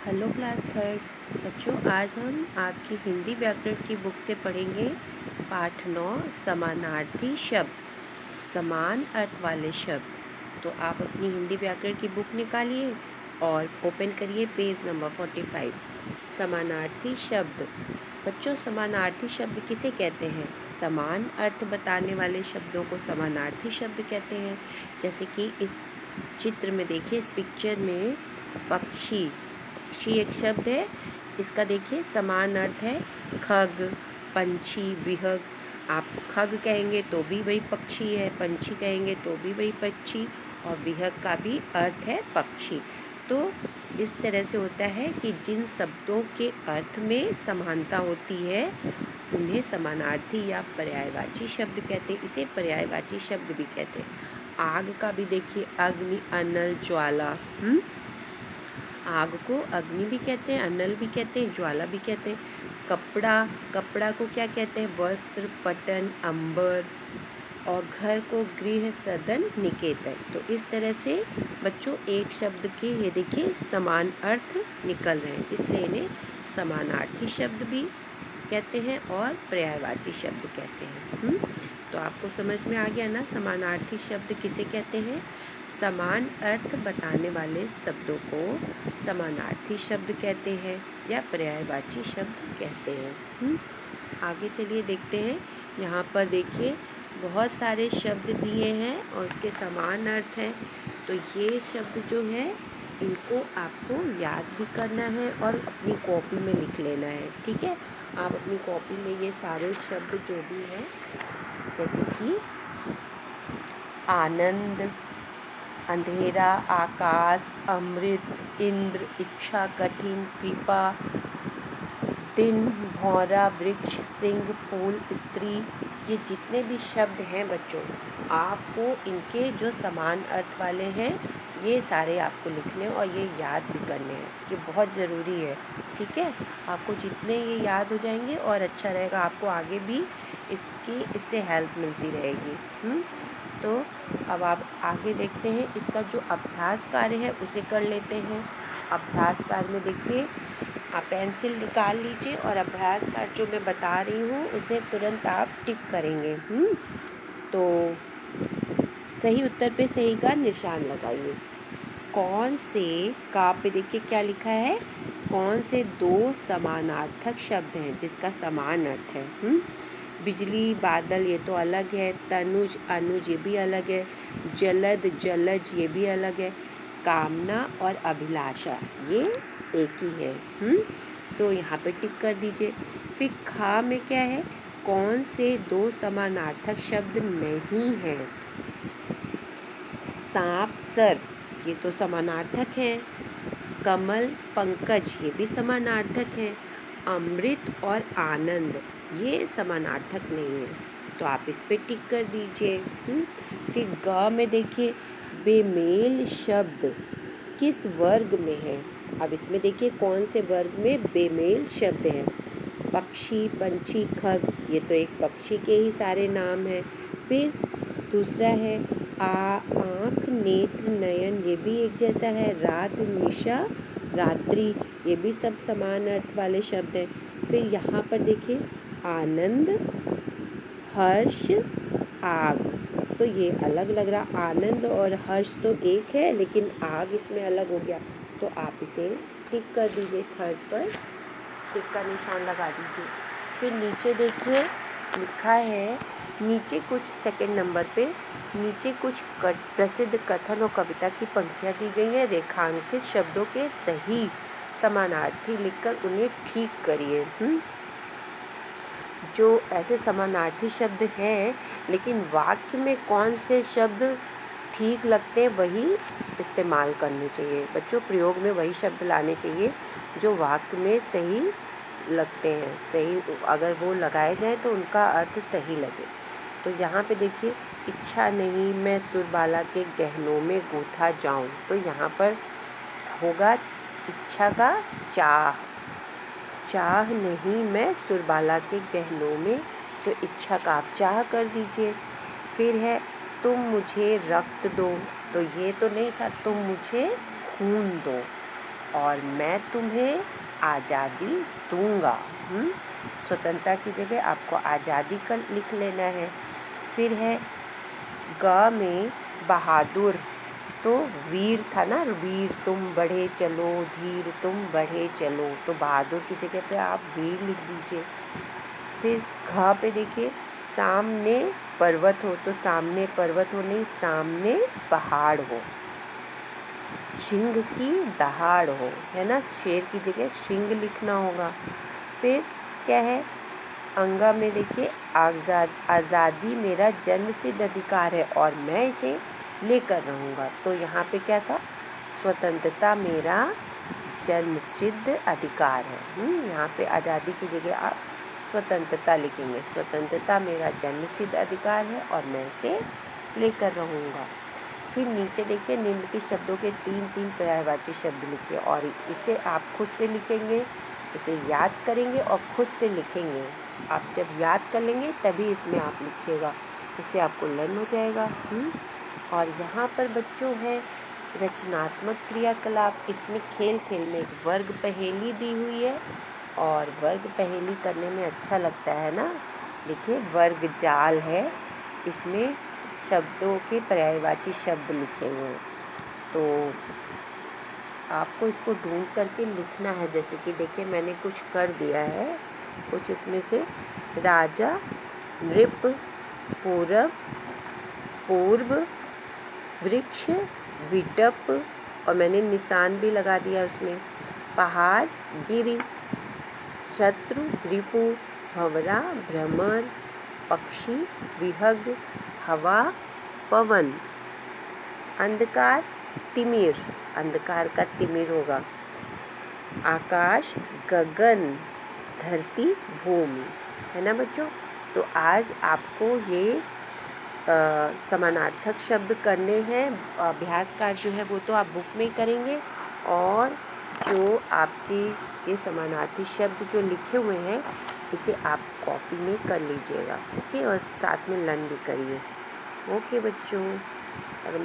Hello class third बच्चों, आज हम आपकी हिंदी व्याकरण की बुक से पढ़ेंगे पाठ 9 समानार्थी शब्द, समान अर्थ वाले शब्द। तो आप अपनी हिंदी व्याकरण की बुक निकालिए और ओपन करिए पेज नंबर 45। समानार्थी शब्द। बच्चों, समानार्थी शब्द किसे कहते हैं? समान अर्थ बताने वाले शब्दों को समानार्थी शब्द कहते हैं। जैसे कि इस चित्र में देखिए, इस पिक्चर में पक्षी एक शब्द है। इसका देखिए समान अर्थ है खग, पंछी, विहग। आप खग कहेंगे तो भी वही पक्षी है, पंछी कहेंगे तो भी वही पक्षी, और विहग का भी अर्थ है पक्षी। तो इस तरह से होता है कि जिन शब्दों के अर्थ में समानता होती है उन्हें समानार्थी या पर्यायवाची शब्द कहते हैं। इसे पर्यायवाची शब्द भी कहते हैं। आग का भी देखिए, अग्नि, अनल, ज्वाला। आग को अग्नि भी कहते हैं, अनल भी कहते हैं, ज्वाला भी कहते हैं। कपड़ा को क्या कहते हैं? वस्त्र, पटन, अंबर। और घर को गृह, सदन, निकेतन। तो इस तरह से बच्चों एक शब्द के ये देखिए समान अर्थ निकल रहे हैं, इसलिए इन्हें समानार्थी शब्द भी कहते हैं और पर्यायवाची शब्द कहते हैं। तो आपको समझ में आ गया ना, समानार्थी शब्द किसे कहते हैं? समान अर्थ बताने वाले शब्दों को समानार्थी शब्द कहते हैं या पर्यायवाची शब्द कहते हैं। आगे चलिए देखते हैं। यहाँ पर देखिए बहुत सारे शब्द दिए हैं और उसके समान अर्थ हैं। तो ये शब्द जो है इनको आपको याद भी करना है और अपनी कॉपी में लिख लेना है। ठीक है, आप अपनी कॉपी में ये सारे शब्द जो भी हैं, जैसे कि आनंद, अंधेरा, आकाश, अमृत, इंद्र, इच्छा, कठिन, कृपा, दिन, भौरा, वृक्ष, सिंह, फूल, स्त्री, ये जितने भी शब्द हैं बच्चों, आपको इनके जो समान अर्थ वाले हैं ये सारे आपको लिखने और ये याद भी करने हैं। ये बहुत ज़रूरी है। ठीक है, आपको जितने ये याद हो जाएंगे और अच्छा रहेगा, आपको आगे भी इससे हेल्प मिलती रहेगी। तो अब आप आगे देखते हैं, इसका जो अभ्यास कार्य है उसे कर लेते हैं। अभ्यास कार्य में देखिए, आप पेंसिल निकाल लीजिए और अभ्यास कार्य जो मैं बता रही हूँ उसे तुरंत आप टिक करेंगे। तो सही उत्तर पे सही का निशान लगाइए। कौन से का पे देखिए क्या लिखा है? कौन से दो समानार्थक शब्द हैं जिसका समान अर्थ है? बिजली, बादल, ये तो अलग है। तनुज, अनुज, ये भी अलग है। जलद, जलज, ये भी अलग है। कामना और अभिलाषा ये एक ही है। तो यहाँ पे टिक कर दीजिए। फिर खा में क्या है? कौन से दो समानार्थक शब्द नहीं हैं? सांप, सर्प, ये तो समानार्थक है। कमल, पंकज, ये भी समानार्थक है। अमृत और आनंद ये समानार्थक नहीं है, तो आप इस पे टिक कर दीजिए। फिर ग में देखिए, बेमेल शब्द किस वर्ग में है? अब इसमें देखिए कौन से वर्ग में बेमेल शब्द हैं? पक्षी, पंछी, खग, ये तो एक पक्षी के ही सारे नाम हैं। फिर दूसरा है आँख, नेत्र, नयन, ये भी एक जैसा है। रात, निशा, रात्रि, ये भी सब समान अर्थ वाले शब्द हैं। फिर यहाँ पर देखिए आनंद, हर्ष, आग, तो ये अलग लग रहा। आनंद और हर्ष तो एक है, लेकिन आग इसमें अलग हो गया, तो आप इसे टिक कर दीजिए। थर्ड पर टिक का निशान लगा दीजिए। फिर नीचे देखिए लिखा है, नीचे कुछ सेकंड नंबर पे नीचे कुछ प्रसिद्ध कथन और कविता की पंक्तियाँ दी गई हैं। रेखांकित शब्दों के सही समानार्थी लिखकर उन्हें ठीक करिए। जो ऐसे समानार्थी शब्द हैं, लेकिन वाक्य में कौन से शब्द ठीक लगते हैं वही इस्तेमाल करने चाहिए। बच्चों, प्रयोग में वही शब्द लाने चाहिए जो वाक्य में सही लगते हैं। सही अगर वो लगाए जाए तो उनका अर्थ सही लगे। तो यहाँ पे देखिए, इच्छा नहीं मैं सुरबाला के गहनों में गूंथा जाऊं, तो यहाँ पर होगा इच्छा का चाह। चाह नहीं मैं सुरबाला के गहनों में, तो इच्छा का आप चाह कर दीजिए। फिर है तुम मुझे रक्त दो, तो ये तो नहीं था तुम मुझे खून दो। और मैं तुम्हें आज़ादी दूंगा। स्वतंत्रता की जगह आपको आज़ादी का लिख लेना है। फिर है ग में बहादुर, तो वीर था ना, वीर तुम बढ़े चलो, धीर तुम बढ़े चलो, तो बहादुर की जगह पे आप वीर लिख दीजिए। फिर घ पे देखिए, सामने पर्वत हो, तो सामने पर्वत हो नहीं, सामने पहाड़ हो। सिंह की दहाड़ हो, है ना, शेर की जगह सिंह लिखना होगा। फिर क्या है, अंगा में देखिए, आज़ादी मेरा जन्मसिद्ध अधिकार है और मैं इसे लेकर रहूँगा। तो यहाँ पे क्या था, स्वतंत्रता मेरा जन्मसिद्ध अधिकार है। यहाँ पे आज़ादी की जगह आप स्वतंत्रता लिखेंगे। स्वतंत्रता मेरा जन्मसिद्ध अधिकार है और मैं इसे लेकर रहूँगा। फिर नीचे देखिए, निम्न के शब्दों के 3-3 पर्यायवाची शब्द लिखिए और इसे आप खुद से लिखेंगे, इसे याद करेंगे और खुद से लिखेंगे। आप जब याद कर लेंगे तभी इसमें आप लिखिएगा, इससे आपको लर्न हो जाएगा। और यहाँ पर बच्चों है रचनात्मक क्रियाकलाप। इसमें खेल खेल में एक वर्ग पहेली दी हुई है और वर्ग पहेली करने में अच्छा लगता है ना। देखिए वर्ग जाल है, इसमें शब्दों के पर्यायवाची शब्द लिखे हुए हैं, तो आपको इसको ढूंढ करके लिखना है। जैसे कि देखिए मैंने कुछ कर दिया है, कुछ इसमें से राजा, नृप, पूर्व, वृक्ष, विटप, और मैंने निशान भी लगा दिया उसमें, पहाड़, गिरी, शत्रु, रिपु, भंवरा, भ्रमर, पक्षी, विहग, हवा, पवन, अंधकार, तिमिर, अंधकार का तिमिर होगा, आकाश, गगन, धरती, भूमि, है ना बच्चों। तो आज आपको ये समानार्थक शब्द करने हैं। अभ्यास कार्य जो है वो तो आप बुक में ही करेंगे, और जो आपके ये समानार्थी शब्द जो लिखे हुए हैं इसे आप कॉपी में कर लीजिएगा। ओके, और साथ में लर्न भी करिए। ओके बच्चों, अब